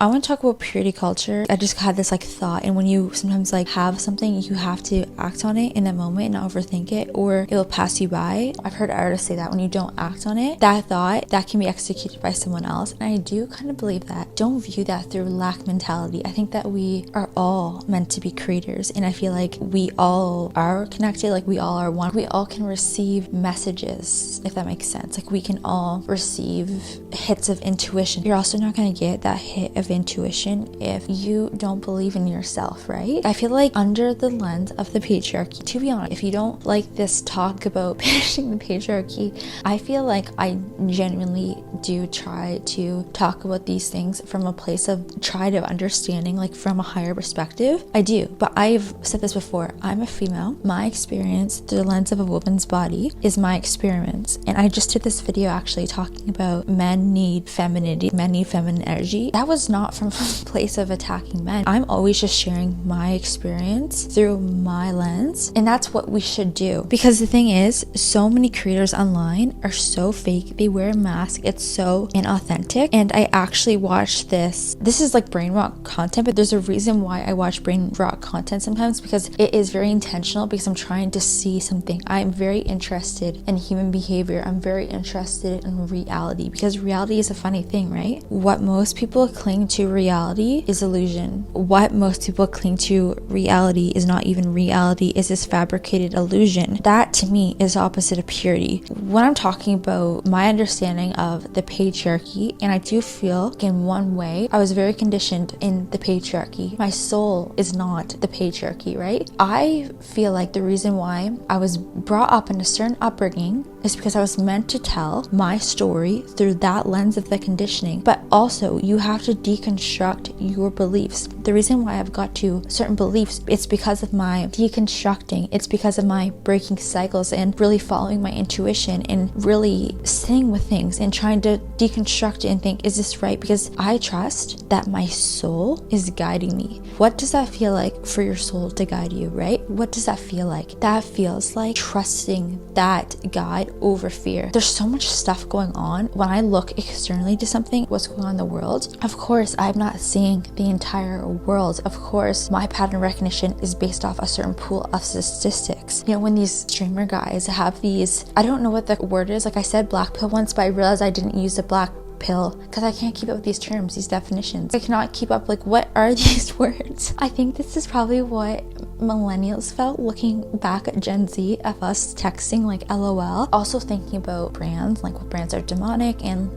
I want to talk about purity culture. I just had this like thought, and when you sometimes like have something, you have to act on it in that moment and not overthink it, or it will pass you by. I've heard artists say that when you don't act on it, that thought that can be executed by someone else, and I do kind of believe that. Don't view that through lack mentality. I think that we are all meant to be creators, and I feel like we all are connected, like we all are one. We all can receive messages, if that makes sense. Like we can all receive hits of intuition. You're also not going to get that hit of intuition if you don't believe in yourself, right? I feel like under the lens of the patriarchy, to be honest, if you don't like this talk about banishing the patriarchy, I feel like I genuinely do try to talk about these things from a place of try to understanding, like from a higher perspective. I do, but I've said this before. I'm a female. My experience through the lens of a woman's body is my experience, and I just did this video actually talking about men need femininity, men need feminine energy. That was not from a place of attacking men. I'm always just sharing my experience through my lens, and that's what we should do. Because the thing is, so many creators online are so fake. They wear a mask. It's so inauthentic. And I actually watched this is like brain rot content, but there's a reason why I watch brain rot content sometimes, because it is very intentional, because I'm trying to see something. I'm very interested in human behavior. I'm very interested in reality, because reality is a funny thing, right? What most people cling to reality is illusion. What most people cling to reality is not even reality, is this fabricated illusion. That to me is opposite of purity. When I'm talking about my understanding of the patriarchy, and I do feel in one way I was very conditioned in the patriarchy. My soul is not the patriarchy, right? I feel like the reason why I was brought up in a certain upbringing is because I was meant to tell my story through that lens of the conditioning. But also, you have to deconstruct your beliefs. The reason why I've got to certain beliefs, it's because of my deconstructing. It's because of my breaking cycles and really following my intuition and really sitting with things and trying to deconstruct it and think, is this right? Because I trust that my soul is guiding me. What does that feel like for your soul to guide you, right? What does that feel like? That feels like trusting that guide over fear. There's so much stuff going on. When I look externally to something, what's going on in the world, of course, I'm not seeing the entire world. Of course, my pattern recognition is based off a certain pool of statistics. You know, when these streamer guys have these, I don't know what the word is, like I said black pill once, but I realized I didn't use the black pill because I can't keep up with these terms, these definitions. I cannot keep up, like, what are these words? I think this is probably what millennials felt looking back at Gen Z of us texting like LOL. Also thinking about brands, like what brands are demonic, and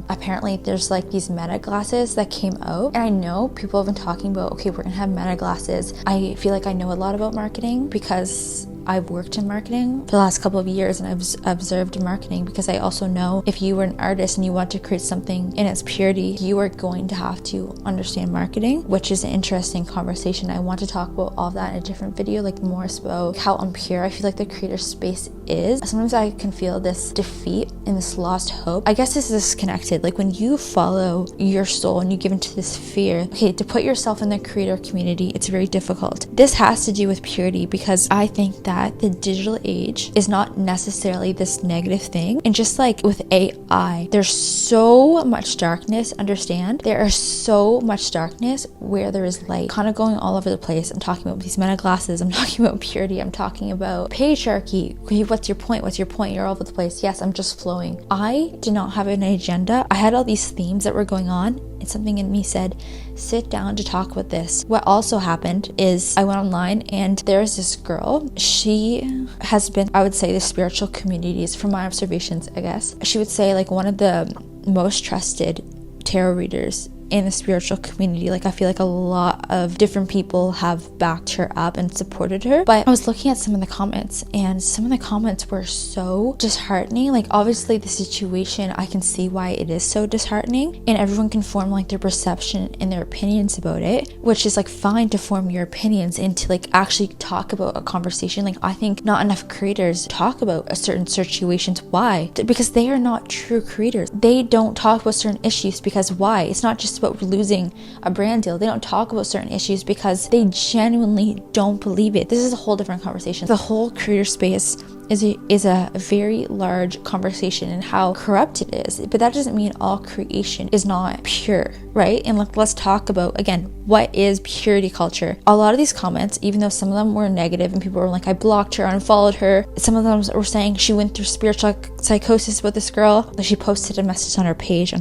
apparently there's like these meta glasses that came out, and I know people have been talking about, okay, we're gonna have meta glasses. I feel like I know a lot about marketing because I've worked in marketing for the last couple of years, and I've observed marketing, because I also know if you were an artist and you want to create something in its purity, you are going to have to understand marketing, which is an interesting conversation. I want to talk about all of that in a different video, like more about how impure I feel like the creator space is. Sometimes I can feel this defeat and this lost hope. I guess this is connected. Like when you follow your soul and you give into this fear, okay, to put yourself in the creator community, it's very difficult. This has to do with purity, because I think that the digital age is not necessarily this negative thing. And just like with AI, there's so much darkness, understand? There is so much darkness where there is light kind of going all over the place. I'm talking about these meta glasses, I'm talking about purity, I'm talking about patriarchy. What's your point? What's your point? You're all over the place. Yes, I'm just flowing. I did not have an agenda. I had all these themes that were going on, and something in me said, sit down to talk about this. What also happened is I went online, and there's this girl. She has been, I would say, the spiritual communities, from my observations, I guess. She would say like one of the most trusted tarot readers in the spiritual community. Like I feel like a lot of different people have backed her up and supported her. But I was looking at some of the comments, and some of the comments were so disheartening. Like obviously the situation, I can see why it is so disheartening, and everyone can form like their perception and their opinions about it, which is like fine to form your opinions and to like actually talk about a conversation. Like I think not enough creators talk about a certain situations. Why? Because they are not true creators. They don't talk about certain issues because why? It's not just about losing a brand deal. They don't talk about certain issues because they genuinely don't believe it. This is a whole different conversation. The whole creator space is a very large conversation and how corrupt it is. But that doesn't mean all creation is not pure, right? And let's talk about, again, what is purity culture? A lot of these comments, even though some of them were negative and people were like, I blocked her, unfollowed her, some of them were saying she went through spiritual psychosis with this girl. Like, she posted a message on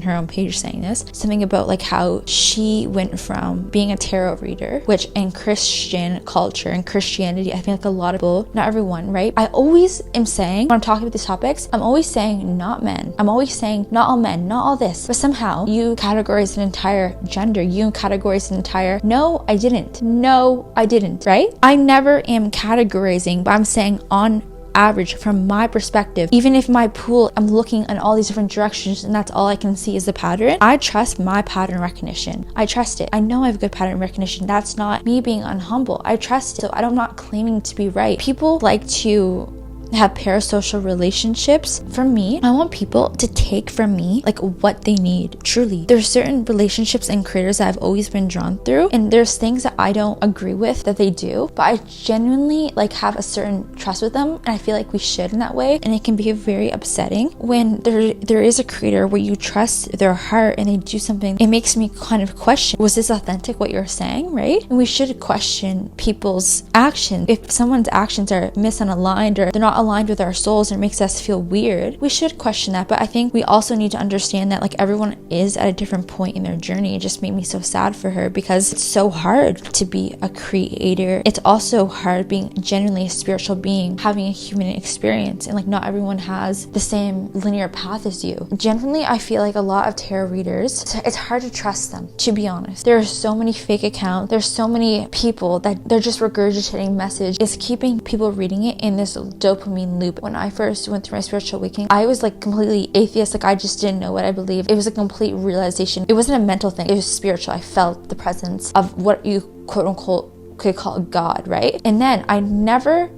her own page saying this, something about like how she went from being a tarot reader, which in Christian culture and Christianity, I think like a lot of people, not everyone, right? I always am saying, when I'm talking about these topics, I'm always saying not men. I'm always saying not all men, not all this. But somehow you categorize an entire gender. You categorize an entire, no, I didn't, right? I never am categorizing, but I'm saying on average, from my perspective, even if my pool, I'm looking in all these different directions and that's all I can see is the pattern, I trust my pattern recognition. I trust it. I know I have good pattern recognition. That's not me being unhumble. I trust it. So I'm not claiming to be right. People like to have parasocial relationships. For me, I want people to take from me like what they need. Truly, there's certain relationships and creators that I've always been drawn through, and there's things that I don't agree with that they do, but I genuinely like have a certain trust with them, and I feel like we should in that way. And it can be very upsetting when there is a creator where you trust their heart and they do something. It makes me kind of question, was this authentic what you're saying, right? And we should question people's actions. If someone's actions are misaligned or they're not aligned with our souls and it makes us feel weird, we should question that. But I think we also need to understand that like everyone is at a different point in their journey. It just made me so sad for her because it's so hard to be a creator. It's also hard being genuinely a spiritual being, having a human experience, and like not everyone has the same linear path as you. Generally, I feel like a lot of tarot readers, it's hard to trust them, to be honest. There are so many fake accounts. There's so many people that they're just regurgitating message. It's keeping people reading it in this dopamine loop. When I first went through my spiritual awakening, I was like completely atheist. Like I just didn't know what I believed. It was a complete realization. It wasn't a mental thing. It was spiritual. I felt the presence of what you quote unquote could call God, right? And then I've never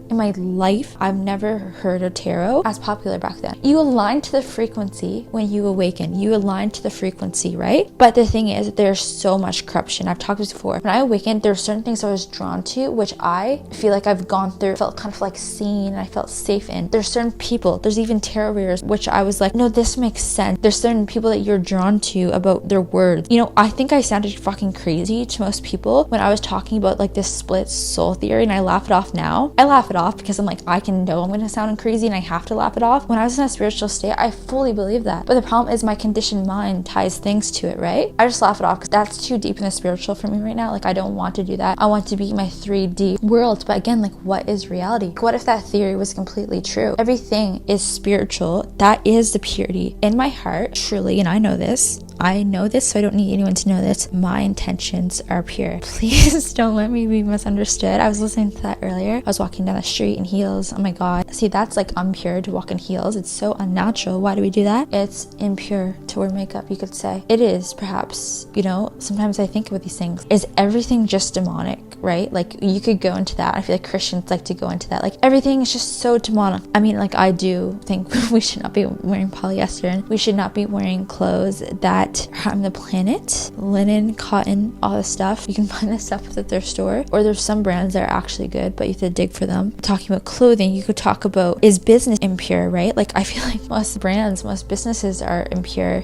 heard of tarot as popular back then. You align to the frequency when you awaken. You align to the frequency, right? But the thing is, there's so much corruption. I've talked about this before. When I awakened, there were certain things I was drawn to, which I feel like I've gone through, felt kind of like seen, and I felt safe in. There's certain people, there's even tarot readers, which I was like, no, this makes sense. There's certain people that you're drawn to about their words. You know, I think I sounded fucking crazy to most people when I was talking about like this split soul theory, and I laugh it off now. I laugh it off because I'm like, I can know I'm going to sound crazy and I have to laugh it off. When I was in a spiritual state, I fully believe that. But the problem is my conditioned mind ties things to it, right? I just laugh it off because that's too deep in the spiritual for me right now. Like I don't want to do that. I want to be in my 3D world. But again, like what is reality? What if that theory was completely true? Everything is spiritual. That is the purity in my heart, truly, and I know this, so I don't need anyone to know this. My intentions are pure. Please don't let me be misunderstood. I was listening to that earlier. I was walking down the street in heels. Oh my God. See, that's like impure to walk in heels. It's so unnatural. Why do we do that? It's impure to wear makeup, you could say. It is, perhaps, you know, sometimes I think about these things. Is everything just demonic, right? Like you could go into that. I feel like Christians like to go into that. Like everything is just so demonic. I mean, like I do think we should not be wearing polyester and we should not be wearing clothes that harm the planet. Linen, cotton, all this stuff. You can find this stuff at the thrift store, or there's some brands that are actually good, but you have to dig for them. Talking about clothing, you could talk about, is business impure, right? Like I feel like most businesses are impure.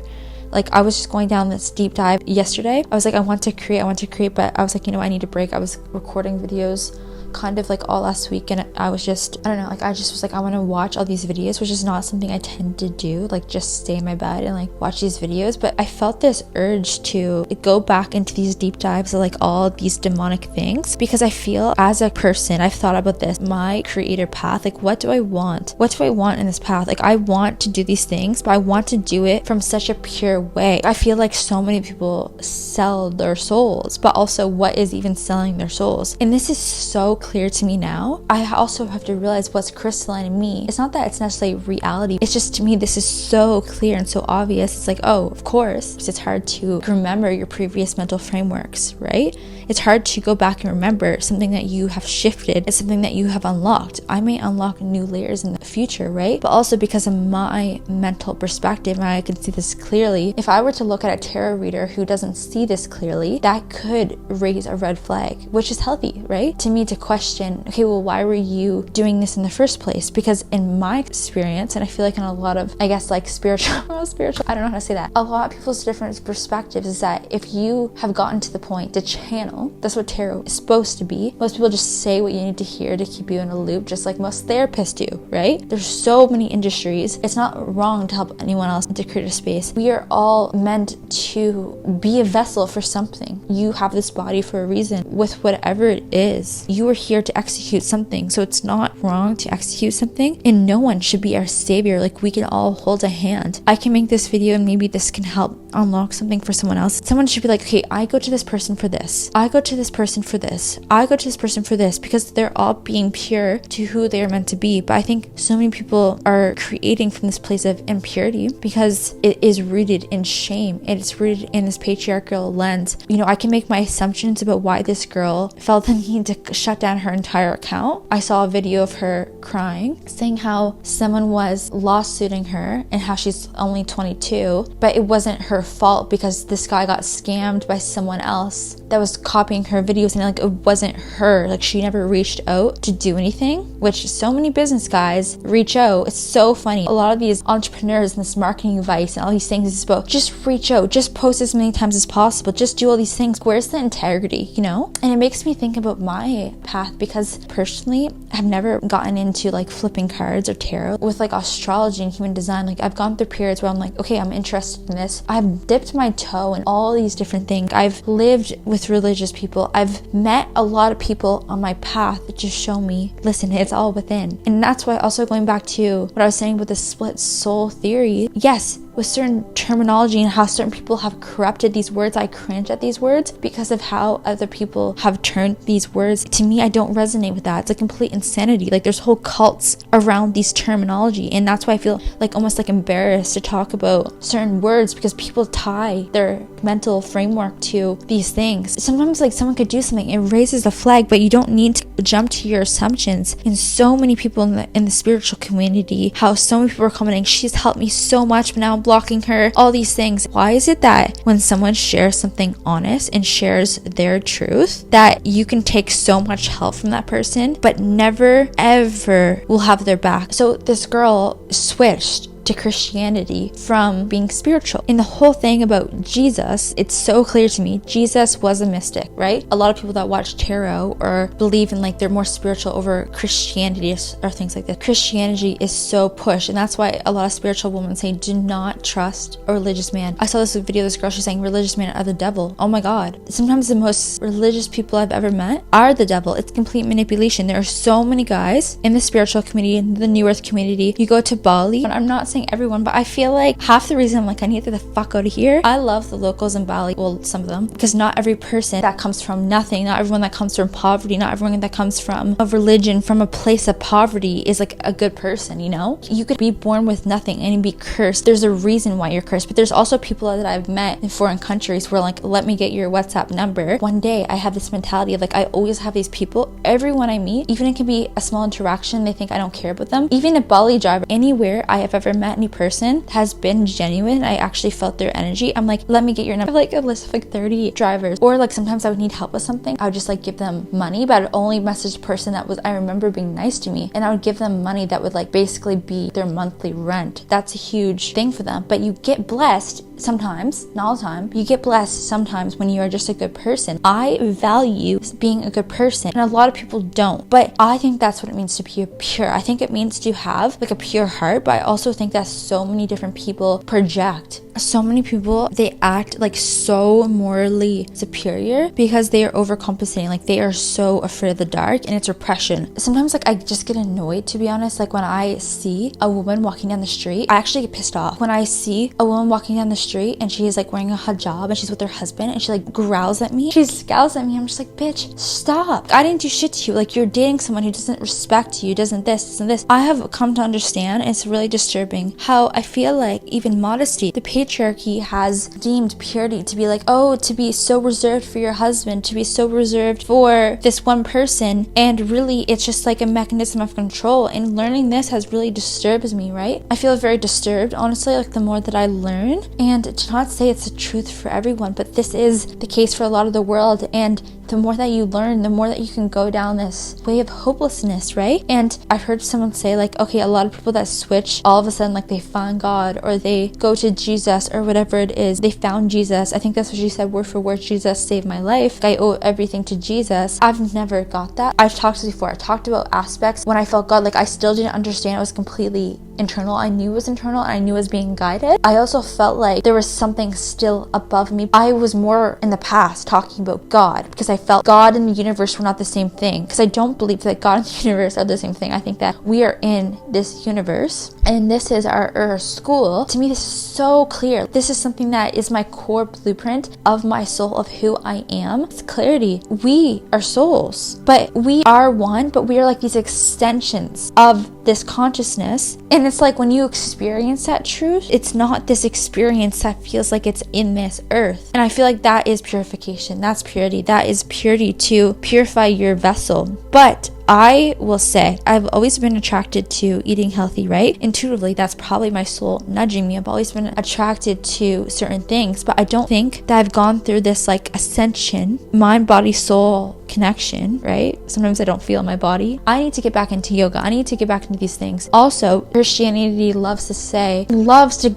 Like I was just going down this deep dive yesterday. I was like, I want to create, but I was like, you know, I need a break. I was recording videos kind of like all last week, and I was just, I don't know, like I just was like, I want to watch all these videos, which is not something I tend to do, like just stay in my bed and like watch these videos. But I felt this urge to go back into these deep dives of like all these demonic things, because I feel as a person, I've thought about this, my creator path, like what do I want in this path? Like I want to do these things, but I want to do it from such a pure way. I feel like so many people sell their souls, but also what is even selling their souls? And this is so clear to me now. I also have to realize what's crystalline in me. It's not that it's necessarily reality. It's just, to me, this is so clear and so obvious. It's like, oh, of course. It's hard to remember your previous mental frameworks, right? It's hard to go back and remember something that you have shifted. It's something that you have unlocked. I may unlock new layers in the future, right? But also because of my mental perspective, and I can see this clearly. If I were to look at a tarot reader who doesn't see this clearly, that could raise a red flag, which is healthy, right? To me, to question, okay, well, why were you doing this in the first place? Because in my experience, and I feel like in a lot of, I guess, like spiritual, I don't know how to say that, a lot of people's different perspectives is that if you have gotten to the point to channel, that's what tarot is supposed to be. Most people just say what you need to hear to keep you in a loop, just like most therapists do, right? There's so many industries. It's not wrong to help anyone else to create a space. We are all meant to be a vessel for something. You have this body for a reason. With whatever it is, you are here to execute something. So it's not wrong to execute something, and no one should be our savior. Like, we can all hold a hand. I can make this video and maybe this can help unlock something for someone else. Someone should be like, okay, I go to this person for this. I go to this person for this. I go to this person for this, because they're all being pure to who they are meant to be. But I think so many people are creating from this place of impurity because it is rooted in shame. It's rooted in this patriarchal lens. You know, I can make my assumptions about why this girl felt the need to shut down her entire account. I saw a video of her crying, saying how someone was lawsuiting her and how she's only 22, but it wasn't her fault because this guy got scammed by someone else that was copying her videos, and like, it wasn't her. Like, she never reached out to do anything, which so many business guys reach out. It's so funny. A lot of these entrepreneurs and this marketing advice and all these things is about just reach out, just post as many times as possible, just do all these things. Where's the integrity, you know? And it makes me think about my path, because personally I've never gotten into like flipping cards or tarot. With like astrology and human design, like I've gone through periods where I'm like, okay, I'm interested in this. I've dipped my toe in all these different things. I've lived with religious people. I've met a lot of people on my path that just show me, listen, it's all within. And that's why, also going back to what I was saying with the split soul theory, yes, with certain terminology and how certain people have corrupted these words, I cringe at these words because of how other people have turned these words. To me, I don't resonate with that. It's a complete insanity. Like, there's whole cults around these terminology, and that's why I feel like almost like embarrassed to talk about certain words, because people tie their mental framework to these things. Sometimes like someone could do something, it raises a flag, but you don't need to jump to your assumptions. And so many people in the spiritual community, how so many people are commenting, she's helped me so much, but now I'm blocking her, all these things. Why is it that when someone shares something honest and shares their truth, that you can take so much help from that person, but never ever will have their back? So this girl switched to Christianity from being spiritual. And the whole thing about Jesus, it's so clear to me, Jesus was a mystic, right? A lot of people that watch tarot or believe in like they're more spiritual over Christianity or things like that. Christianity is so pushed, and that's why a lot of spiritual women say, do not trust a religious man. I saw this video, this girl, she's saying religious men are the devil. Oh my God. Sometimes the most religious people I've ever met are the devil. It's complete manipulation. There are so many guys in the spiritual community, in the New Earth community. You go to Bali, and I'm not saying everyone, but I feel like half the reason I'm like, I need to get the fuck out of here. I love the locals in Bali, well, some of them, because not every person that comes from nothing, not everyone that comes from poverty, not everyone that comes from a religion, from a place of poverty is like a good person, you know? You could be born with nothing and be cursed. There's a reason why you're cursed, but there's also people that I've met in foreign countries where like, let me get your WhatsApp number. One day I have this mentality of like, I always have these people, everyone I meet, even it can be a small interaction, they think I don't care about them. Even a Bali driver, anywhere I have ever met any person has been genuine, I actually felt their energy. I'm like, let me get your number. I have like a list of like 30 drivers. Or like sometimes I would need help with something, I would just like give them money, but I'd only message the person that was, I remember being nice to me, and I would give them money that would like basically be their monthly rent. That's a huge thing for them. But you get blessed sometimes, not all the time, you get blessed sometimes when you are just a good person. I value being a good person, and a lot of people don't, but I think that's what it means to be pure. I think it means to have like a pure heart, but I also think that so many different people project. So many people, they act like so morally superior because they are overcompensating. Like they are so afraid of the dark, and it's repression. Sometimes like I just get annoyed, to be honest. Like when I see a woman walking down the street, I actually get pissed off. When I see a woman walking down the street and she is like wearing a hijab and she's with her husband and she like growls at me, she scowls at me, I'm just like, bitch, stop. I didn't do shit to you. Like, you're dating someone who doesn't respect you, doesn't this and this. I have come to understand, it's really disturbing, how I feel like even modesty, the patriarchy has deemed purity to be like, oh, to be so reserved for your husband, to be so reserved for this one person, and really it's just like a mechanism of control. And learning this has really disturbed me, right? I feel very disturbed, honestly, like the more that I learn. And to not say it's the truth for everyone, but this is the case for a lot of the world. And the more that you learn, the more that you can go down this way of hopelessness, right? And I've heard someone say like, okay, a lot of people that switch, all of a sudden like they find God or they go to Jesus or whatever it is, they found Jesus. I think that's what she said, word for word, Jesus saved my life. I owe everything to Jesus. I've never got that. I've talked before. I talked about aspects when I felt God, like I still didn't understand. It was completely internal. I knew it was internal and I knew it was being guided. I also felt like there was something still above me. I was more in the past talking about God because I felt God and the universe were not the same thing, because I don't believe that God and the universe are the same thing. I think that we are in this universe and this is our school. To me, this is so clear. This is something that is my core blueprint of my soul, of who I am. It's clarity. We are souls, but we are one, but we are like these extensions of this consciousness. And it's like when you experience that truth, it's not this experience that feels like it's in this earth. And I feel like that is purification. That's purity. That is purity, to purify your vessel. But I will say, I've always been attracted to eating healthy, right? Intuitively, that's probably my soul nudging me. I've always been attracted to certain things, but I don't think that I've gone through this like ascension, mind, body, soul connection, right? Sometimes I don't feel my body. I need to get back into yoga. I need to get back into these things. Also, Christianity loves to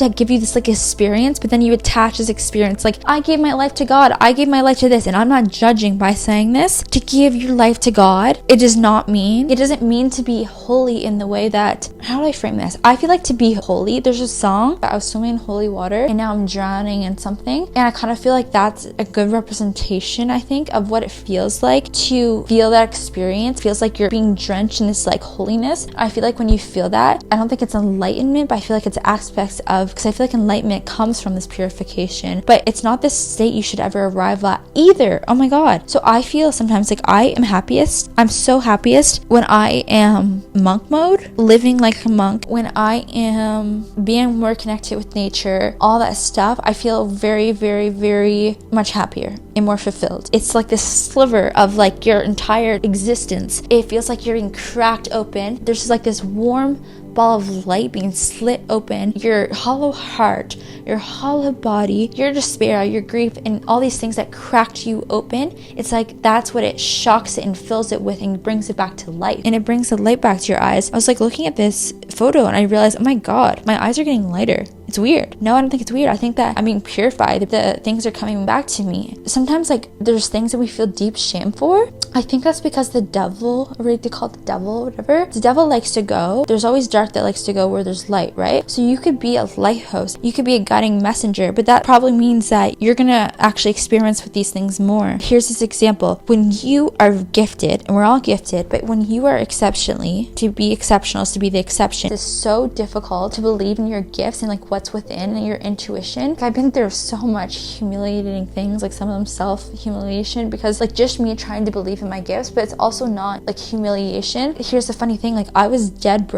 give you this like experience, but then you attach this experience. Like, I gave my life to God. I gave my life to this. And I'm not judging by saying this. To give your life to God, it doesn't mean to be holy in the way that, how do I frame this? I feel like to be holy, there's a song, I was swimming in holy water and now I'm drowning in something. And I kind of feel like that's a good representation, I think, of what it feels like to feel that experience. It feels like you're being drenched in this like holiness. I feel like when you feel that, I don't think it's enlightenment, but I feel like it's aspects of, because I feel like enlightenment comes from this purification, but it's not this state you should ever arrive at either. Oh my God. So I feel sometimes like I am happiest. I'm so happiest when I am monk mode, living like a monk, when I am being more connected with nature, all that stuff. I feel very, very, very much happier and more fulfilled. It's like this sliver of like your entire existence. It feels like you're being cracked open. There's just like this warm ball of light being slit open. Your hollow heart, your hollow body, your despair, your grief, and all these things that cracked you open. It's like that's what it shocks it and fills it with and brings it back to life. And it brings the light back to your eyes. I was like looking at this photo and I realized, oh my God, my eyes are getting lighter. It's weird. No, I don't think it's weird. I think that I'm being purified. The things are coming back to me. Sometimes like there's things that we feel deep shame for. I think that's because the devil, or they call it the devil or whatever, the devil likes to go. There's always dark that likes to go where there's light, right? So you could be a lighthouse. You could be a guiding messenger, but that probably means that you're gonna actually experience with these things more. Here's this example. When you are gifted, and we're all gifted, but when you are exceptionally, to be exceptional is to be the exception. It's so difficult to believe in your gifts and like what's within and your intuition. I've been through so much humiliating things, like some of them self-humiliation, because like just me trying to believe in my gifts, but it's also not like humiliation. Here's the funny thing, like I was dead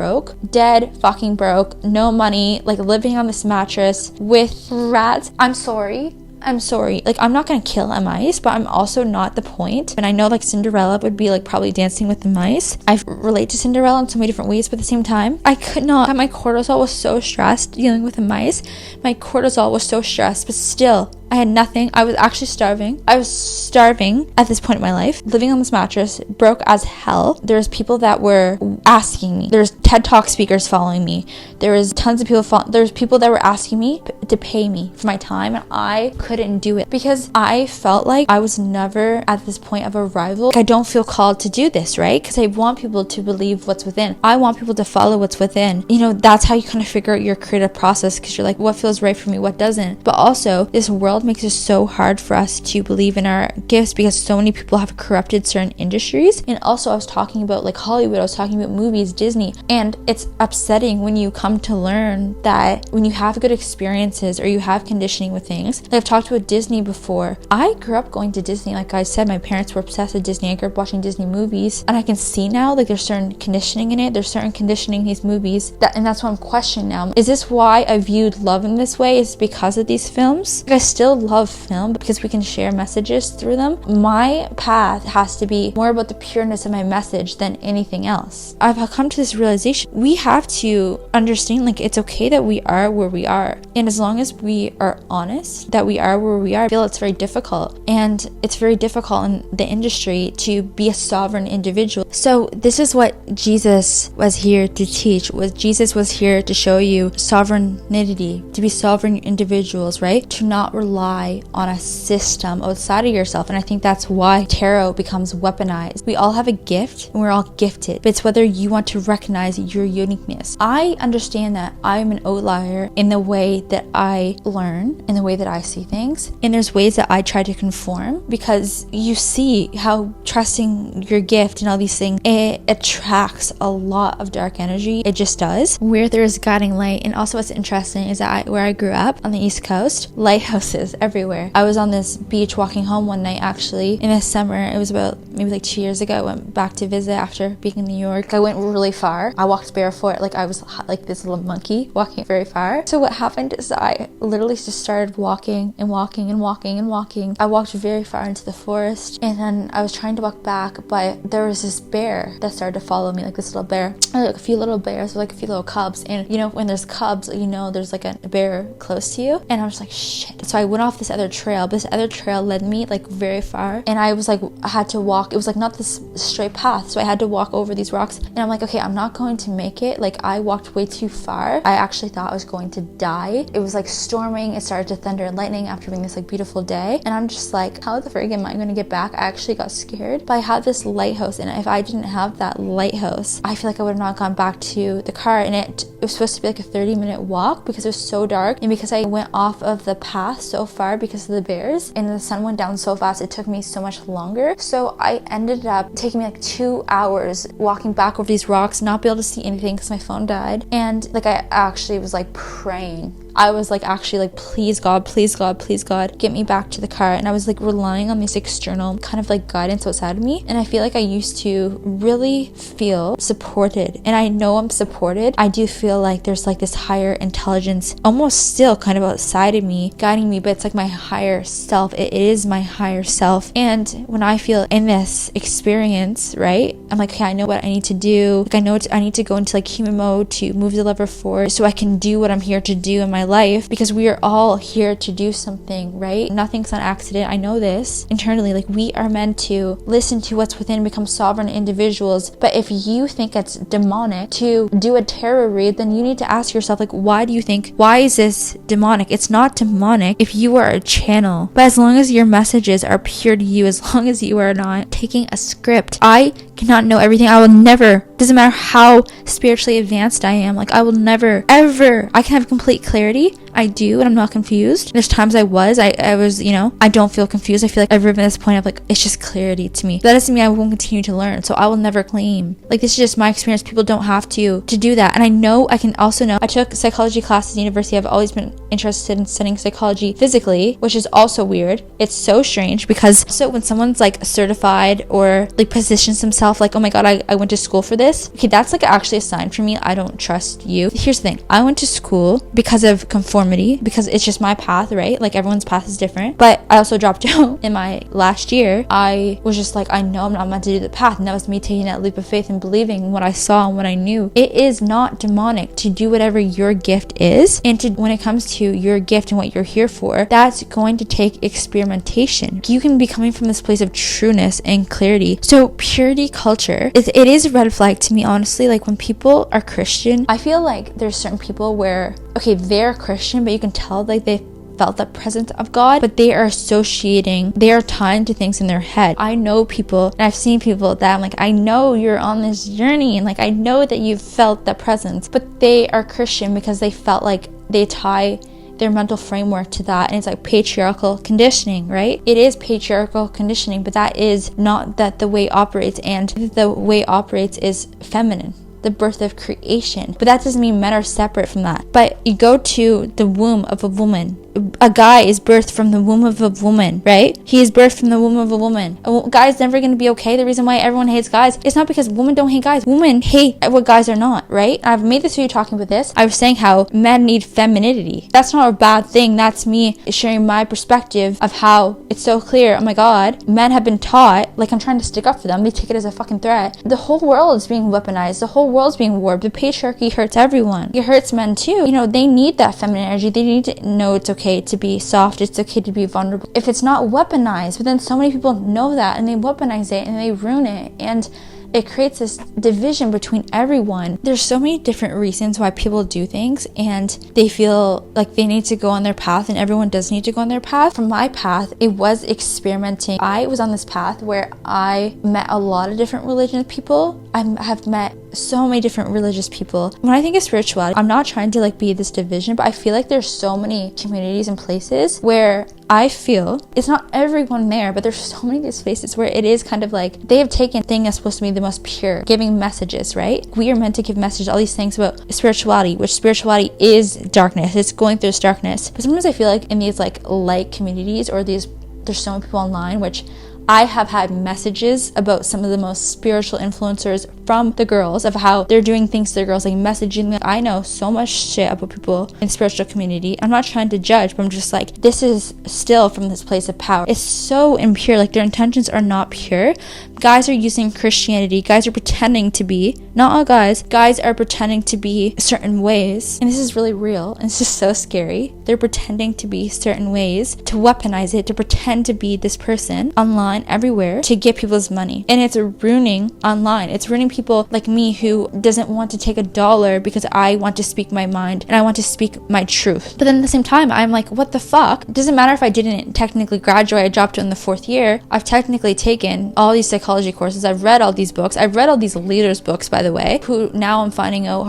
fucking broke, no money, like living on this mattress with rats. I'm sorry. Like, I'm not gonna kill mice, but I'm also not the point. And I know like Cinderella would be like probably dancing with the mice. I relate to Cinderella in so many different ways, but at the same time, I could not. My cortisol was so stressed dealing with the mice. My cortisol was so stressed, but still, I had nothing. I was actually starving. I was starving at this point in my life, living on this mattress, broke as hell. There's people that were asking me. There's TED Talk speakers following me. There was tons of people there's people that were asking me to pay me for my time, and I couldn't do it because I felt like I was never at this point of arrival. Like, I don't feel called to do this, right? Because I want people to believe what's within. I want people to follow what's within. You know, that's how you kind of figure out your creative process, because you're like, what feels right for me, what doesn't? But also, this world makes it so hard for us to believe in our gifts because so many people have corrupted certain industries. And also, I was talking about like Hollywood, I was talking about movies, Disney, and it's upsetting when you come to learn that when you have good experiences or you have conditioning with things. Like I've talked about Disney before. I grew up going to Disney. Like I said, my parents were obsessed with Disney. I grew up watching Disney movies, and I can see now like there's certain conditioning in it. There's certain conditioning in these movies and that's what I'm questioning now. Is this why I viewed love in this way? Is because of these films? Like, I still still love film because we can share messages through them. My path has to be more about the pureness of my message than anything else. I've come to this realization. We have to understand, like, it's okay that we are where we are. And as long as we are honest that we are where we are, I feel it's very difficult. And it's very difficult in the industry to be a sovereign individual. So this is what Jesus was here to teach. Jesus was here to show you sovereignty, to be sovereign individuals, right? To not rely on a system outside of yourself. And I think that's why tarot becomes weaponized. We all have a gift and we're all gifted, but it's whether you want to recognize your uniqueness. I understand that I'm an outlier in the way that I learn, in the way that I see things. And there's ways that I try to conform, because you see how trusting your gift and all these things, it attracts a lot of dark energy. It just does. Where there's guiding light. And also what's interesting is that where I grew up on the East Coast, lighthouses everywhere. I was on this beach walking home one night, actually, in the summer. It was about maybe like 2 years ago. I went back to visit after being in New York. I went really far. I walked barefoot, like I was like this little monkey walking very far. So what happened is I literally just started walking and walking and walking and walking. I walked very far into the forest, and then I was trying to walk back, but there was this bear that started to follow me, like this little bear. Like a few little bears, like a few little cubs. And you know, when there's cubs, you know there's like a bear close to you. And I was like, shit. So I went off this other trail, but this other trail led me like very far. And I was like, I had to walk. It was like not this straight path. So I had to walk over these rocks. And I'm like, okay, I'm not going to make it. Like, I walked way too far. I actually thought I was going to die. It was like storming. It started to thunder and lightning after being this like beautiful day. And I'm just like, how the frig am I going to get back? I actually got scared. But I had this lighthouse, and if I didn't have that lighthouse, I feel like I would have not gone back to the car. And it was supposed to be like a 30-minute walk because it was so dark, and because I went off of the path so far because of the bears, and the sun went down so fast, it took me so much longer. So I ended up taking me like 2 hours walking back over these rocks, not be able to see anything because my phone died. And like, I actually was like praying. I was like, actually like, please God, please God, please God, get me back to the car. And I was like relying on this external kind of like guidance outside of me. And I feel like I used to really feel supported, and I know I'm supported. I do feel like there's like this higher intelligence almost still kind of outside of me guiding me, but it's like my higher self. It is my higher self. And when I feel in this experience, right, I'm like, okay, I know what I need to do. Like, I know I need to go into like human mode to move the lever forward so I can do what I'm here to do in my life, because we are all here to do something, right? Nothing's an accident. I know this internally. Like, we are meant to listen to what's within, become sovereign individuals. But if you think it's demonic to do a tarot read, then you need to ask yourself, like, why is this demonic? It's not demonic if you are a channel. But as long as your messages are pure to you, as long as you are not taking a script, I cannot know everything. I will never, doesn't matter how spiritually advanced I am, like, I will never, ever, I can have complete clarity. I do, and I'm not confused. There's times I was, you know, I don't feel confused. I feel like I've arrived at this point of like, it's just clarity to me. That doesn't mean I won't continue to learn. So I will never claim, like, this is just my experience. People don't have to do that. And I know, I can also know, I took psychology classes at university. I've always been interested in studying psychology physically, which is also weird. It's so strange because, so when someone's like certified or like positions themselves like, oh my God, I went to school for this. Okay, that's like actually a sign for me. I don't trust you. Here's the thing. I went to school because of conformity, because it's just my path, right? Like, everyone's path is different. But I also dropped out in my last year. I was just like, I know I'm not meant to do the path. And that was me taking that leap of faith and believing what I saw and what I knew. It is not demonic to do whatever your gift is. And when it comes to your gift and what you're here for, that's going to take experimentation. You can be coming from this place of trueness and clarity. So purity culture, it is a red flag to me, honestly. Like, when people are Christian, I feel like there's certain people where, okay, they're Christian, but you can tell like they felt the presence of God, but they are associating, they are tying to things in their head. I know people, and I've seen people that I'm like, I know you're on this journey, and like, I know that you've felt the presence, but they are Christian because they felt like they tie their mental framework to that. And it's like patriarchal conditioning, right? It is patriarchal conditioning, but that is not that the way it operates, and the way it operates is feminine, the birth of creation. But that doesn't mean men are separate from that. But you go to the womb of a woman, a guy is birthed from the womb of a woman, right? He is birthed from the womb of a woman. A guy's never going to be okay. The reason why everyone hates guys, it's not because women don't hate guys. Women hate what guys are not, right? I've made this video talking about this. I was saying how men need femininity. That's not a bad thing. That's me sharing my perspective of how it's so clear. Oh my God, men have been taught, like I'm trying to stick up for them. They take it as a fucking threat. The whole world is being weaponized. The whole world's being warped. The patriarchy hurts everyone. It hurts men too. You know, they need that feminine energy. They need to know it's okay to be soft. It's okay to be vulnerable. If it's not weaponized, but then so many people know that and they weaponize it and they ruin it, and it creates this division between everyone. There's so many different reasons why people do things, and they feel like they need to go on their path, and everyone does need to go on their path. From my path, it was experimenting. I was on this path where I met a lot of different religious people. I have met so many different religious people. When I think of spirituality, I'm not trying to like be this division, but I feel like there's so many communities and places where I feel it's not everyone there, but there's so many of these places where it is kind of like they have taken thing that's supposed to be the most pure, giving messages, right? We are meant to give messages, all these things about spirituality, which spirituality is darkness. It's going through this darkness. But sometimes I feel like in these like light communities or there's so many people online, which I have had messages about some of the most spiritual influencers from the girls of how they're doing things to the girls, like messaging me. I know so much shit about people in spiritual community. I'm not trying to judge, but I'm just like, this is still from this place of power. It's so impure. Like their intentions are not pure. Guys are using Christianity. Guys are pretending to be, not all guys are pretending to be certain ways. And this is really real. And it's just so scary. They're pretending to be certain ways, to weaponize it, to pretend to be this person online, everywhere, to get people's money. And it's ruining online. It's ruining people like me who doesn't want to take $1 because I want to speak my mind and I want to speak my truth. But then at the same time, I'm like, what the fuck? It doesn't matter if I didn't technically graduate. I dropped it in the 4th year. I've technically taken all these psychology courses. I've read all these books. I've read all these leaders' books, by the way, who now I'm finding out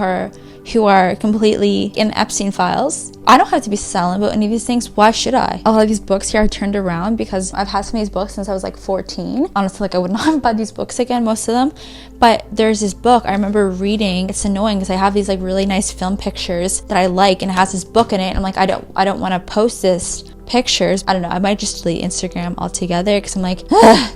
who are completely in Epstein files. I don't have to be silent about any of these things. Why should I? A lot of these books here I turned around because I've had some of these books since I was like 14. Honestly, like I would not buy these books again, most of them. But there's this book I remember reading. It's annoying because I have these like really nice film pictures that I like, and it has this book in it. And I'm like, I don't want to post this pictures. I don't know, I might just delete Instagram altogether because I'm like,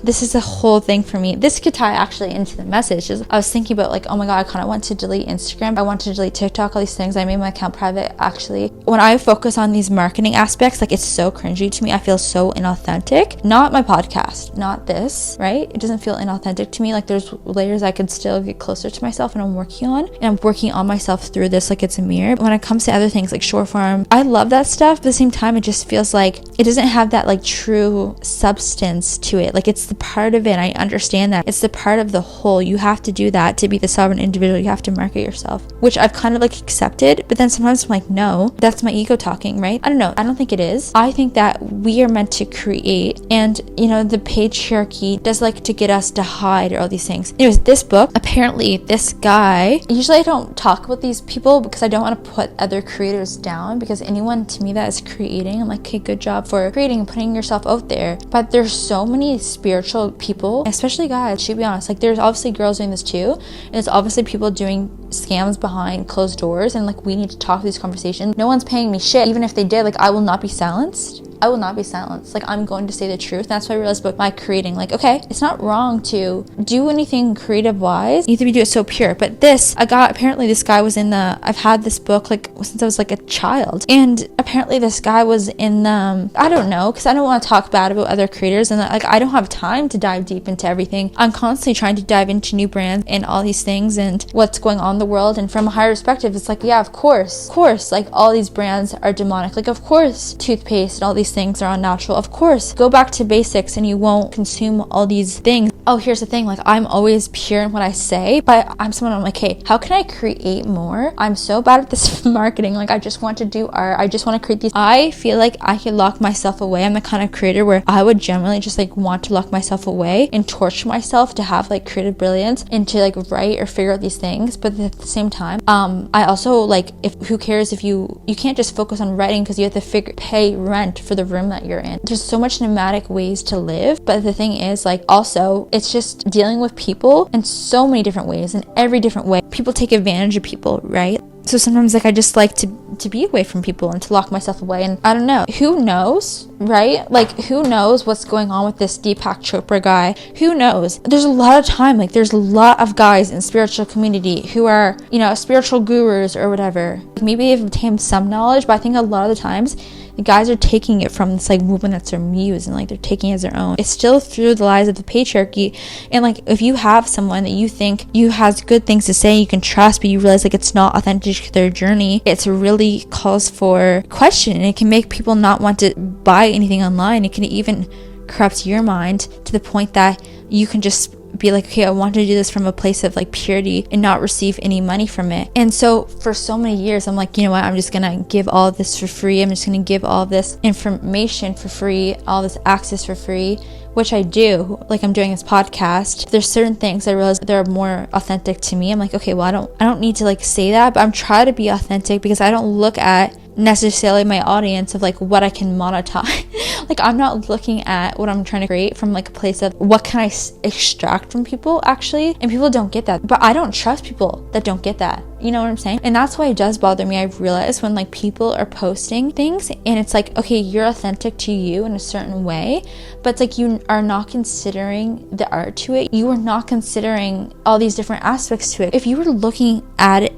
this is a whole thing for me. This could tie actually into the message. I was thinking about like, oh my God, I kind of want to delete Instagram. I want to delete TikTok, all these things. I made my account private actually. When I focus on these marketing aspects, like it's so cringy to me. I feel so inauthentic. Not my podcast, not this, right? It doesn't feel inauthentic to me. Like there's layers I could still get closer to myself and I'm working on. And I'm working on myself through this like it's a mirror. When it comes to other things like short form, I love that stuff. But at the same time, it just feels like it doesn't have that like true substance to it. Like it's the part of it. I understand that it's the part of the whole. You have to do that to be the sovereign individual. You have to market yourself, which I've kind of like accepted. But then sometimes I'm like, no, that's my ego talking, right? I don't know. I don't think it is. I think that we are meant to create, and you know, the patriarchy does like to get us to hide or all these things. Anyways, this book, apparently this guy, usually I don't talk about these people because I don't want to put other creators down, because anyone to me that is creating, I'm like, okay, good job for creating and putting yourself out there. But there's so many spiritual people, especially guys, to be honest, like there's obviously girls doing this too, and there's obviously people doing scams behind closed doors, and like we need to talk these conversations. No one's paying me shit. Even if they did, like I will not be silenced. I will not be silenced. Like I'm going to say the truth. That's what I realized about my creating. Like, okay, it's not wrong to do anything creative wise. You need to do it so pure. But apparently this guy was in I've had this book like since I was like a child. And apparently this guy was in I don't know, because I don't want to talk bad about other creators, and like I don't have time to dive deep into everything. I'm constantly trying to dive into new brands and all these things and what's going on in the world. And from a higher perspective, it's like, yeah, of course, like all these brands are demonic. Like of course toothpaste and all these things are unnatural. Of course, go back to basics and you won't consume all these things. Oh, here's the thing, like I'm always pure in what I say, but I'm someone, I'm like, hey, how can I create more? I'm so bad at this marketing. Like I just want to do art. I just want to create these. I feel like I could lock myself away. I'm the kind of creator where I would generally just like want to lock myself away and torture myself to have like creative brilliance and to like write or figure out these things. But at the same time, I also like, who cares if you can't just focus on writing, because you have to pay rent for the room that you're in. There's so much nomadic ways to live, but the thing is like also it's just dealing with people in so many different ways, in every different way. People take advantage of people, right? So sometimes like I just like to be away from people and to lock myself away. And I don't know, who knows, right? Like who knows what's going on with this Deepak Chopra guy? Who knows? There's a lot of time, like there's a lot of guys in spiritual community who are, you know, spiritual gurus or whatever. Maybe they've obtained some knowledge, but I think a lot of the times the guys are taking it from this like woman that's their muse, and like they're taking it as their own. It's still through the lies of the patriarchy. And like if you have someone that you think you has good things to say, you can trust, but you realize like it's not authentic to their journey, it's really calls for question, and it can make people not want to buy anything online. It can even corrupt your mind to the point that you can just be like, okay, I want to do this from a place of like purity and not receive any money from it. And so for so many years I'm like, you know what, I'm just gonna give all of this for free. I'm just gonna give all this information for free, all this access for free, which I do. Like I'm doing this podcast, there's certain things I realize they're more authentic to me. I'm like, okay, well I don't need to like say that, but I'm trying to be authentic because I don't look at necessarily my audience of like what I can monetize. Like I'm not looking at what I'm trying to create from like a place of what can I extract from people actually, and people don't get that. But I don't trust people that don't get that, you know what I'm saying? And that's why it does bother me. I've realized when like people are posting things and it's like, okay, you're authentic to you in a certain way, but it's like you are not considering the art to it. You are not considering all these different aspects to it. If you were looking at it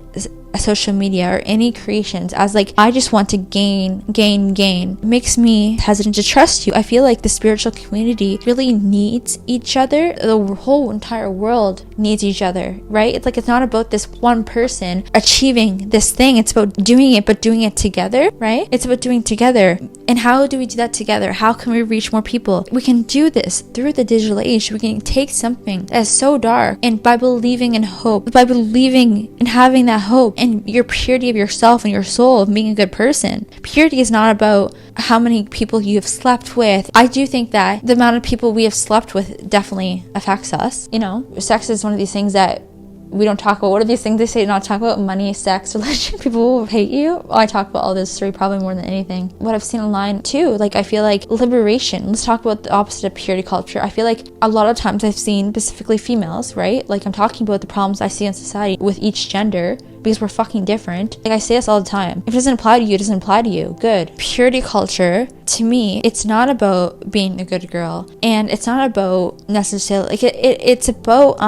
social media or any creations as like I just want to gain, it makes me hesitant to trust you. I feel like the spiritual community really needs each other. The whole entire world needs each other, right? It's like it's not about this one person achieving this thing. It's about doing it, but doing it together, right? It's about doing together. And how do we do that together? How can we reach more people? We can do this through the digital age. We can take something that is so dark, and by believing in hope, by believing and having that hope and your purity of yourself and your soul of being a good person. Purity is not about how many people you have slept with. I do think that the amount of people we have slept with definitely affects us. You know, sex is one of these things that we don't talk about. What are these things they say not talk about? Money, sex, religion. People will hate you. I talk about all those three probably more than anything. What I've seen online too, like I feel like liberation. Let's talk about the opposite of purity culture. I feel like a lot of times I've seen specifically females, right? Like I'm talking about the problems I see in society with each gender because we're fucking different. Like I say this all the time. If it doesn't apply to you, it doesn't apply to you. Good. Purity culture, to me, it's not about being a good girl, and it's not about necessarily like it's about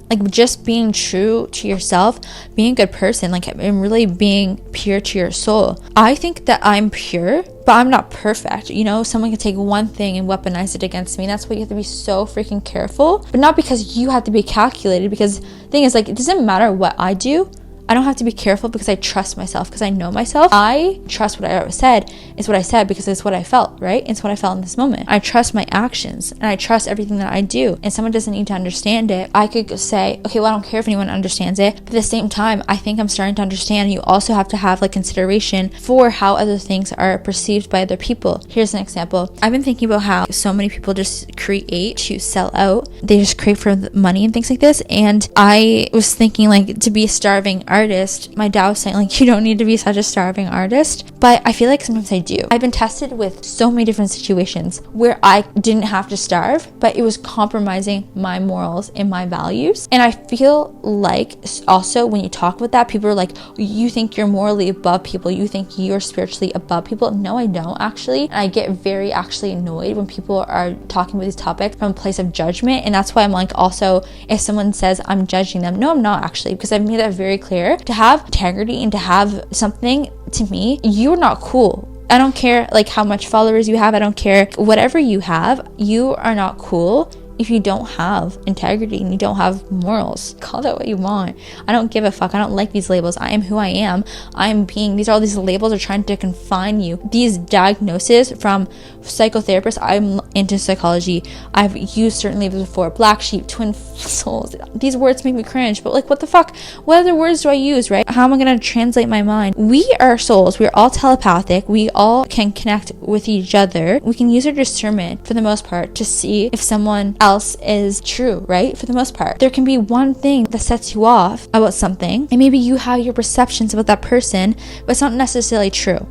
like just being true to yourself, being a good person, like and really being pure to your soul. I think that I'm pure, but I'm not perfect. You know, someone can take one thing and weaponize it against me. That's why you have to be so freaking careful. But not because you have to be calculated, because the thing is, like, it doesn't matter what I do. I don't have to be careful because I trust myself, because I know myself. I trust what I said is what I said because it's what I felt, right? It's what I felt in this moment. I trust my actions and I trust everything that I do. And someone doesn't need to understand it. I could say, okay, well, I don't care if anyone understands it. But at the same time, I think I'm starting to understand. You also have to have like consideration for how other things are perceived by other people. Here's an example. I've been thinking about how so many people just create to sell out. They just crave for money and things like this. And I was thinking, like, to be a starving artist, my dad was saying, like, you don't need to be such a starving artist, but I feel like sometimes I do. I've been tested with so many different situations where I didn't have to starve, but it was compromising my morals and my values. And I feel like also when you talk about that, people are like, you think you're morally above people, you think you're spiritually above people. No, I don't actually. And I get very actually annoyed when people are talking about these topics from a place of judgment. And that's why I'm like, also, if someone says I'm judging them, no, I'm not actually, because I've made that very clear. To have integrity and to have something, to me, you're not cool. I don't care like how much followers you have. I don't care whatever you have. You are not cool if you don't have integrity and you don't have morals. Call that what you want. I don't give a fuck. I don't like these labels. I am who I am. I'm being, these these labels are trying to confine you. These diagnoses from psychotherapists, I'm into psychology. I've used certain labels before. Black sheep, twin souls. These words make me cringe, but like, what the fuck? What other words do I use, right? How am I going to translate my mind? We are souls. We're all telepathic. We all can connect with each other. We can use our discernment for the most part to see if someone else is true, right? For the most part, there can be one thing that sets you off about something, and maybe you have your perceptions about that person, but it's not necessarily true.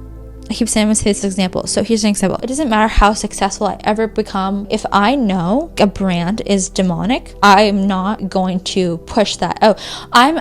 I keep saying I'm gonna say this example. So here's an example. It doesn't matter how successful I ever become. If I know a brand is demonic, I'm not going to push that out. I'm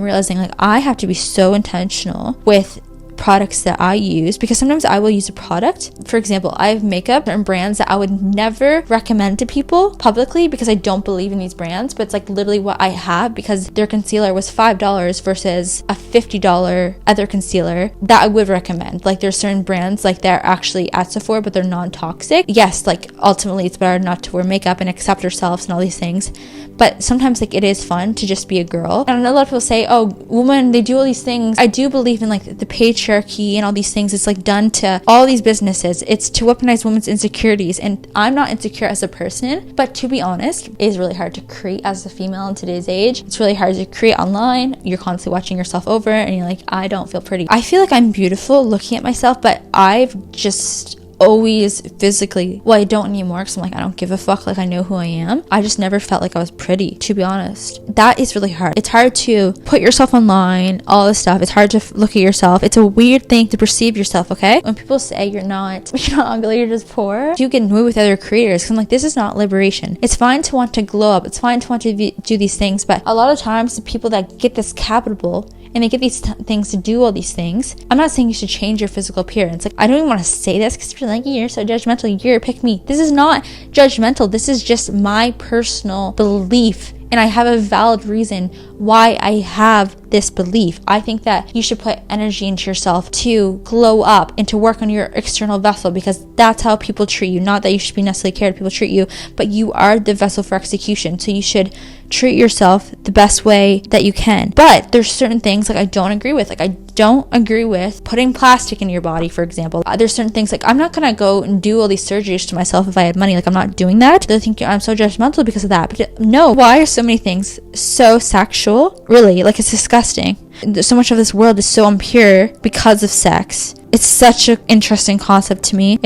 realizing like I have to be so intentional with products that I use, because sometimes I will use a product. For example, I have makeup and brands that I would never recommend to people publicly because I don't believe in these brands, but it's like literally what I have because their concealer was $5 versus a $50 other concealer that I would recommend. Like there's certain brands like they're actually at Sephora but they're non-toxic. Yes, like ultimately it's better not to wear makeup and accept ourselves and all these things, but sometimes like it is fun to just be a girl. And I know a lot of people say, oh, women, they do all these things. I do believe in like the patriarchy and all these things. It's like done to all these businesses. It's to weaponize women's insecurities, and I'm not insecure as a person, but to be honest, it is really hard to create as a female in today's age. It's really hard to create online. You're constantly watching yourself over and you're like, I don't feel pretty. I feel like I'm beautiful looking at myself, but I've just always physically, well, I don't anymore because I'm like, I don't give a fuck, like I know who I am. I just never felt like I was pretty, to be honest. That is really hard. It's hard to put yourself online, all this stuff. It's hard to look at yourself. It's a weird thing to perceive yourself, okay? When people say you're not ugly, you're just poor, you get annoyed with other creators because I'm like, this is not liberation. It's fine to want to glow up. It's fine to want to do these things, but a lot of times the people that get this capital and they get these things to do all these things. I'm not saying you should change your physical appearance. Like, I don't even want to say this because you're like, you're so judgmental. You're pick me. This is not judgmental. This is just my personal belief. And I have a valid reason why I have this belief. I think that you should put energy into yourself to glow up and to work on your external vessel, because that's how people treat you. Not that you should be necessarily cared how people treat you, but you are the vessel for execution. So you should treat yourself the best way that you can. But there's certain things like I don't agree with. Like I don't agree with putting plastic in your body, for example. There's certain things like I'm not gonna go and do all these surgeries to myself if I had money. Like I'm not doing that. They think I'm so judgmental because of that. But no, why are so many things so sexual? Really, like it's disgusting. So much of this world is so impure because of sex. It's such an interesting concept to me.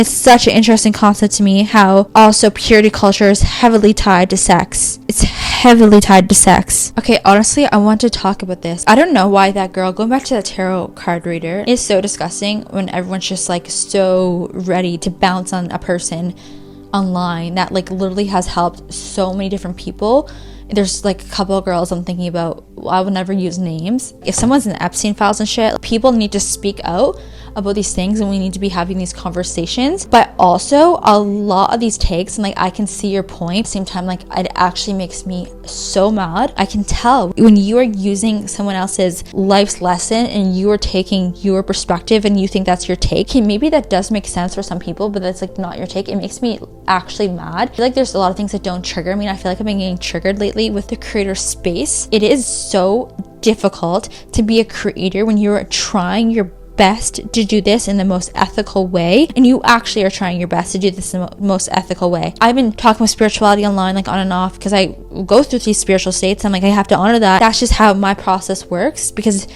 How also purity culture is heavily tied to sex. It's heavily tied to sex. Okay, honestly, I want to talk about this. I don't know why that girl, going back to that tarot card reader, is so disgusting when everyone's just like so ready to bounce on a person online that like literally has helped so many different people. There's like a couple of girls I'm thinking about. I would never use names. If someone's in Epstein files and shit, people need to speak out about these things, and we need to be having these conversations. But also a lot of these takes, and like I can see your point, at the same time like it actually makes me so mad. I can tell when you are using someone else's life's lesson and you are taking your perspective and you think that's your take. Okay, maybe that does make sense for some people, but that's like not your take. It makes me actually mad. I feel like there's a lot of things that don't trigger me, and I feel like I've been getting triggered lately with the creator space. It is so difficult to be a creator when you're trying your best to do this in the most ethical way, and you actually are trying your best to do this in the most ethical way. I've been talking with spirituality online, like on and off, because I go through these spiritual states. I'm like, I have to honor that. That's just how my process works, because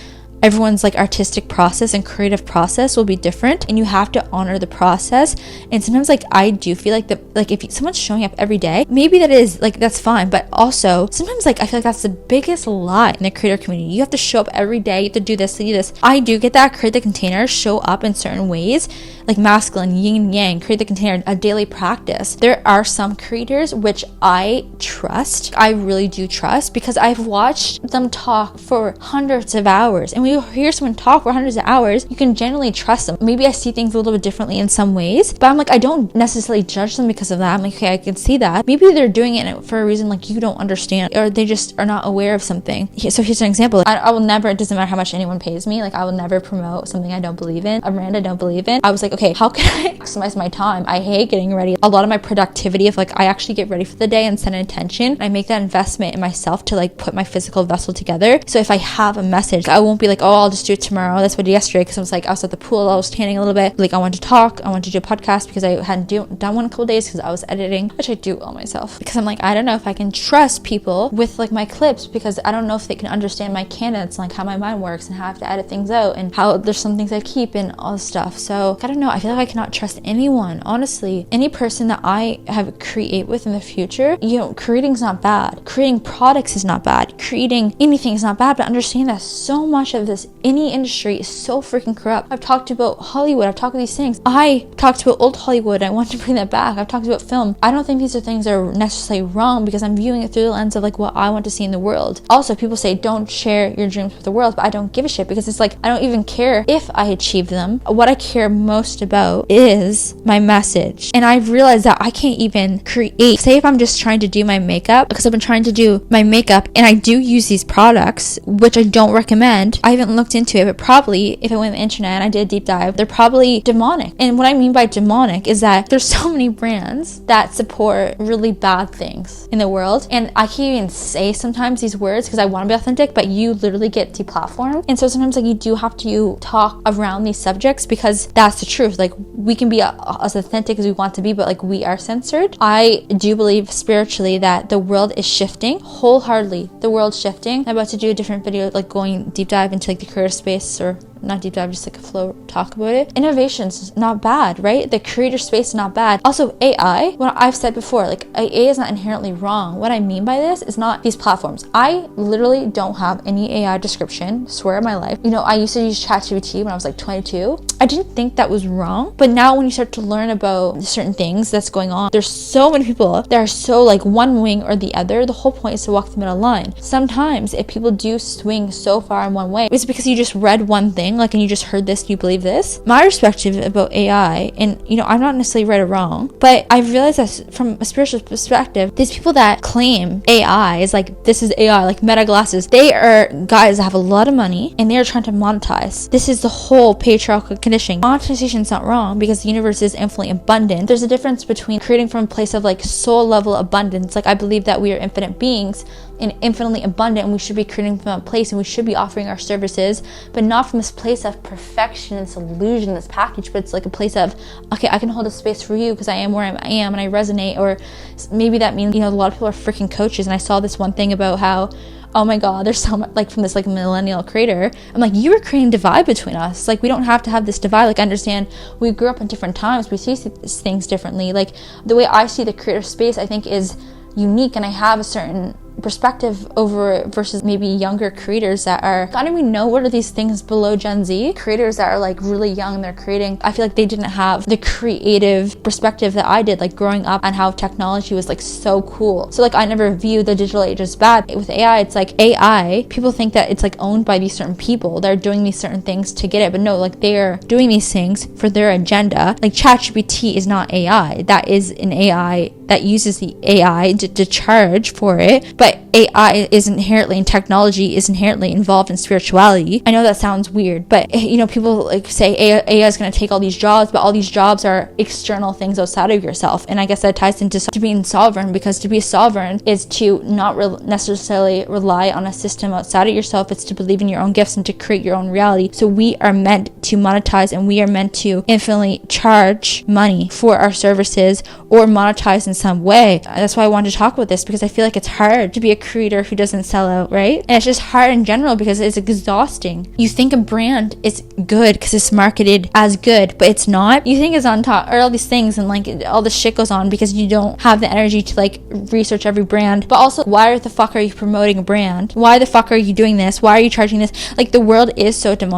everyone's like artistic process and creative process will be different, and you have to honor the process. And sometimes like I do feel like if someone's showing up every day, maybe that is like that's fine, but also sometimes like I feel like that's the biggest lie in the creator community. You have to show up every day, you have to do this, I do get that. Create the container, show up in certain ways, like masculine, yin and yang, create the container, a daily practice. There are some creators which I trust. I really do trust, because I've watched them talk for hundreds of hours, and when you hear someone talk for hundreds of hours, you can generally trust them. Maybe I see things a little bit differently in some ways, but I'm like, I don't necessarily judge them because of that. I'm like, okay, I can see that. Maybe they're doing it for a reason like you don't understand, or they just are not aware of something. So here's an example. I will never, it doesn't matter how much anyone pays me, like I will never promote something I don't believe in, a brand I don't believe in. I was like, okay, how can I maximize my time? I hate getting ready. A lot of my productivity of like, I actually get ready for the day and set an intention. I make that investment in myself to like put my physical vessel together. So if I have a message, I won't be like, oh, I'll just do it tomorrow. That's what I did yesterday, because I was at the pool, I was tanning a little bit. Like I wanted to talk, I wanted to do a podcast, because I hadn't done one in a couple days because I was editing, which I do all myself, because I'm like, I don't know if I can trust people with like my clips, because I don't know if they can understand my cadence, like how my mind works and how I have to edit things out, and how there's some things I keep and all this stuff. So I don't know, I feel like I cannot trust anyone, honestly. Any person that I have create with in the future, creating's not bad. Creating products is not bad. Creating anything is not bad, but understand that so much of of this. Any industry is so freaking corrupt. I've talked about Hollywood. I've talked about these things. I talked about old Hollywood. I want to bring that back. I've talked about film. I don't think these are things that are necessarily wrong, because I'm viewing it through the lens of like what I want to see in the world. Also, people say don't share your dreams with the world, but I don't give a shit, because it's like I don't even care if I achieve them. What I care most about is my message. And I've realized that I can't even create. Say if I'm just trying to do my makeup, because I've been trying to do my makeup and I do use these products, which I don't recommend. I haven't looked into it, but probably if I went on the internet and I did a deep dive, they're probably demonic. And what I mean by demonic is that there's so many brands that support really bad things in the world. And I can't even say sometimes these words because I want to be authentic, but you literally get deplatformed. And so sometimes like you do have to talk around these subjects, because that's the truth. Like we can be as authentic as we want to be, but like we are censored. I do believe spiritually that the world is shifting wholeheartedly. The world's shifting. I'm about to do a different video, like going deep dive into like the creator space, or not deep dive, just like a flow talk about it. Innovation's not bad, right? The creator space is not bad. Also AI, what I've said before, like AI is not inherently wrong. What I mean by this is not these platforms. I literally don't have any AI description, swear on my life. You know, I used to use ChatGPT when I was like 22. I didn't think that was wrong, but now when you start to learn about certain things that's going on, there's so many people that are so like one wing or the other. The whole point is to walk the middle line. Sometimes if people do swing so far in one way, it's because you just read one thing, like, and you just heard this, you believe this. My perspective about AI, and you know, I'm not necessarily right or wrong, but I've realized that from a spiritual perspective, these people that claim AI is like, this is AI, like Meta glasses, they are guys that have a lot of money and they're trying to monetize. This is the whole patriarchal conditioning. Monetization is not wrong, because the universe is infinitely abundant. There's a difference between creating from a place of like soul level abundance. Like I believe that we are infinite beings and infinitely abundant, and we should be creating from a place, and we should be offering our services, but not from this place of perfection, this illusion, this package, but it's like a place of, okay, I can hold a space for you because I am where I am and I resonate. Or maybe that means, you know, a lot of people are freaking coaches. And I saw this one thing about how, oh my god, there's so much, like from this like millennial creator, I'm like, you were creating a divide between us. Like we don't have to have this divide. Like I understand we grew up in different times, we see things differently. Like the way I see the creator space, I think is unique, and I have a certain perspective over versus maybe younger creators that are, I don't even know what are these things below Gen Z, creators that are like really young and they're creating. I feel like they didn't have the creative perspective that I did, like growing up, and how technology was like so cool. So like I never view the digital age as bad. With AI, it's like AI, people think that it's like owned by these certain people, they're doing these certain things to get it, but no, like they're doing these things for their agenda. Like ChatGPT is not AI, that is an AI that uses the AI to charge for it, but AI is inherently, and technology is inherently involved in spirituality. I know that sounds weird, but you know, people like say AI is going to take all these jobs, but all these jobs are external things outside of yourself. And I guess that ties into to being sovereign, because to be sovereign is to not necessarily rely on a system outside of yourself. It's to believe in your own gifts and to create your own reality. So we are meant to monetize, and we are meant to infinitely charge money for our services or monetize in some way. That's why I wanted to talk about this, because I feel like it's hard to be a creator who doesn't sell out, right? And it's just hard in general because it's exhausting. You think a brand is good because it's marketed as good, but it's not. You think it's on top, or all these things, and like all this shit goes on because you don't have the energy to like research every brand. But also, why the fuck are you promoting a brand? Why the fuck are you doing this? Why are you charging this? Like the world is so demonic.